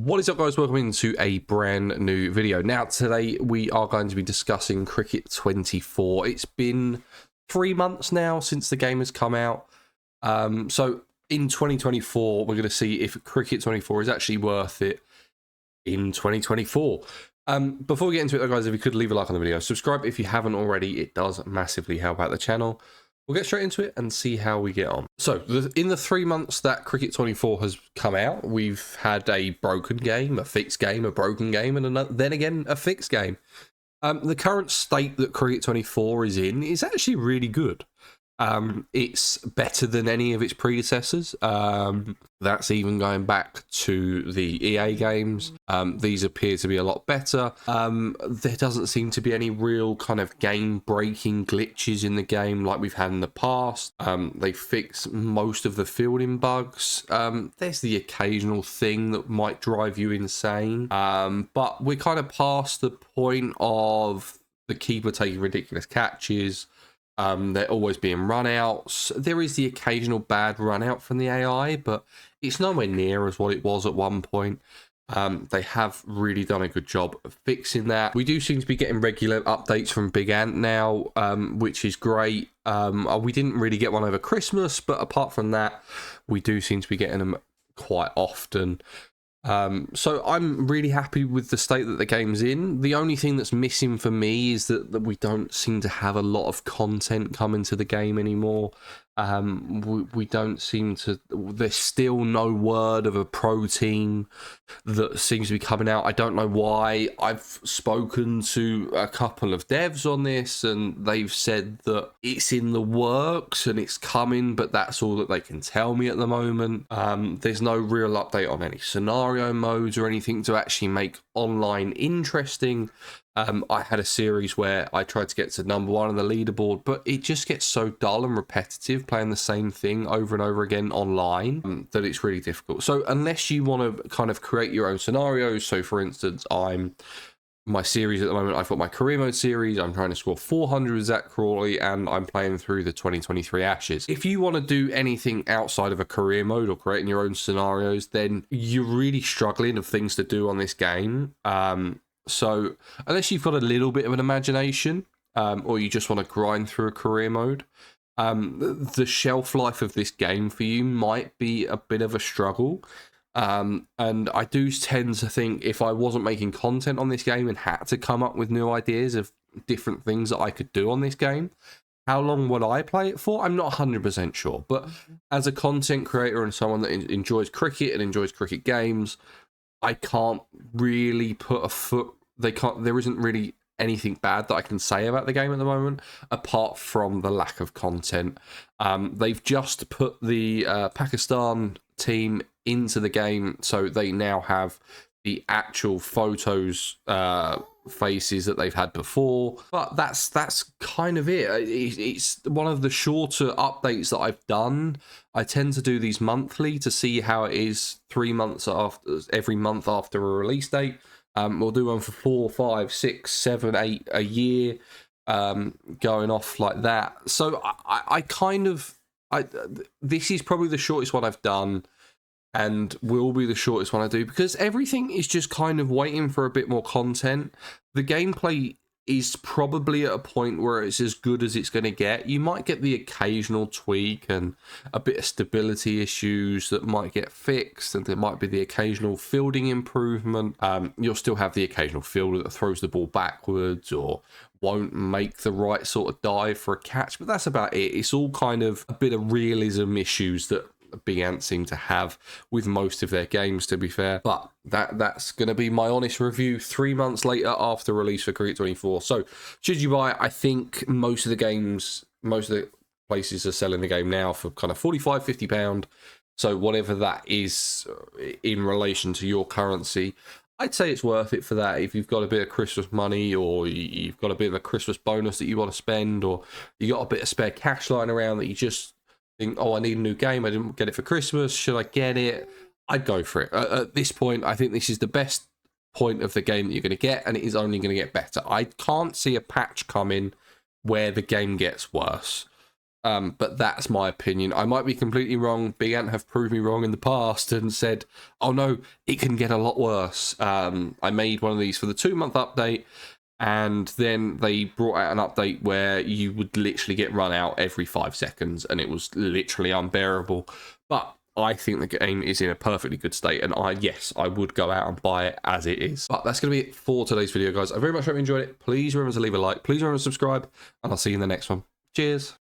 What is up, guys? Welcome into a brand new video. Now, today we are going to be discussing Cricket 24. It's been 3 months now since the game has come out. So in 2024, we're going to see if Cricket 24 is actually worth it in 2024. Before we get into it, though, guys, if you could leave a like on the video, subscribe if you haven't already. It does massively help out the channel. We'll get straight into it and see how we get on. So, in the 3 months that Cricket 24 has come out, we've had a broken game, a fixed game, a broken game, and then again, a fixed game. The current state that Cricket 24 is in is actually really good. It's better than any of its predecessors. That's even going back to the EA games. These appear to be a lot better. There doesn't seem to be any real kind of game-breaking glitches in the game like we've had in the past. They fix most of the fielding bugs. There's the occasional thing that might drive you insane. But we're kind of past the point of the keeper taking ridiculous catches. They're always being run outs. There is the occasional bad run out from the AI, but it's nowhere near as what it was at one point. They have really done a good job of fixing that. We do seem to be getting regular updates from Big Ant now, which is great. We didn't really get one over Christmas, but apart from that, we do seem to be getting them quite often. So I'm really happy with the state that the game's in. The only thing that's missing for me is that we don't seem to have a lot of content coming to the game anymore. We don't seem to... There's still no word of a pro team that seems to be coming out. I don't know why. I've spoken to a couple of devs on this and they've said that it's in the works and it's coming, but that's all that they can tell me at the moment. There's no real update on any scenario modes or anything to actually make online interesting. I had a series where I tried to get to number 1 on the leaderboard, but it just gets so dull and repetitive playing the same thing over and over again online that it's really difficult. So unless you want to kind of create your own scenarios, so for instance, my series at the moment, I've got my career mode series, I'm trying to score 400 with Zach Crawley, and I'm playing through the 2023 Ashes. If you want to do anything outside of a career mode or creating your own scenarios, then you're really struggling of things to do on this game. So unless you've got a little bit of an imagination, or you just want to grind through a career mode, the shelf life of this game for you might be a bit of a struggle. And I do tend to think if I wasn't making content on this game and had to come up with new ideas of different things that I could do on this game, how long would I play it for? I'm not 100% sure. But as a content creator and someone that enjoys cricket and enjoys cricket games, I can't really put a foot... There isn't really anything bad that I can say about the game at the moment, apart from the lack of content. They've just put the Pakistan team into the game, so they now have the actual photos faces that they've had before, but that's kind of it. It's one of the shorter updates that I've done. I tend to do these monthly to see how it is 3 months after, every month after a release date. We'll do one for 4, 5, 6, 7, 8 a year, going off like that. So this is probably the shortest one I've done, and will be the shortest one I do, because everything is just kind of waiting for a bit more content. The gameplay is probably at a point where it's as good as it's going to get. You might get the occasional tweak and a bit of stability issues that might get fixed, and there might be the occasional fielding improvement. You'll still have the occasional fielder that throws the ball backwards or won't make the right sort of dive for a catch, but that's about it. It's all kind of a bit of realism issues that Big Ant seem to have with most of their games, to be fair. But that's going to be my honest review 3 months later after release for Cricket 24. So should you buy it? I think most of the places are selling the game now for kind of £45-50. So whatever that is in relation to your currency, I'd say it's worth it for that. If you've got a bit of Christmas money, or you've got a bit of a Christmas bonus that you want to spend, or you got a bit of spare cash lying around that you just think, oh, I need a new game, I didn't get it for Christmas, should I get it? I'd go for it. At this point, I think this is the best point of the game that you're going to get, and it is only going to get better. I can't see a patch coming where the game gets worse. But that's my opinion. I might be completely wrong. Big Ant have proved me wrong in the past and said, oh no, it can get a lot worse. I made one of these for the 2-month update, and then they brought out an update where you would literally get run out every 5 seconds, and it was literally unbearable. But I think the game is in a perfectly good state, and yes, I would go out and buy it as it is. But that's going to be it for today's video, guys. I very much hope you enjoyed it. Please remember to leave a like. Please remember to subscribe, and I'll see you in the next one. Cheers.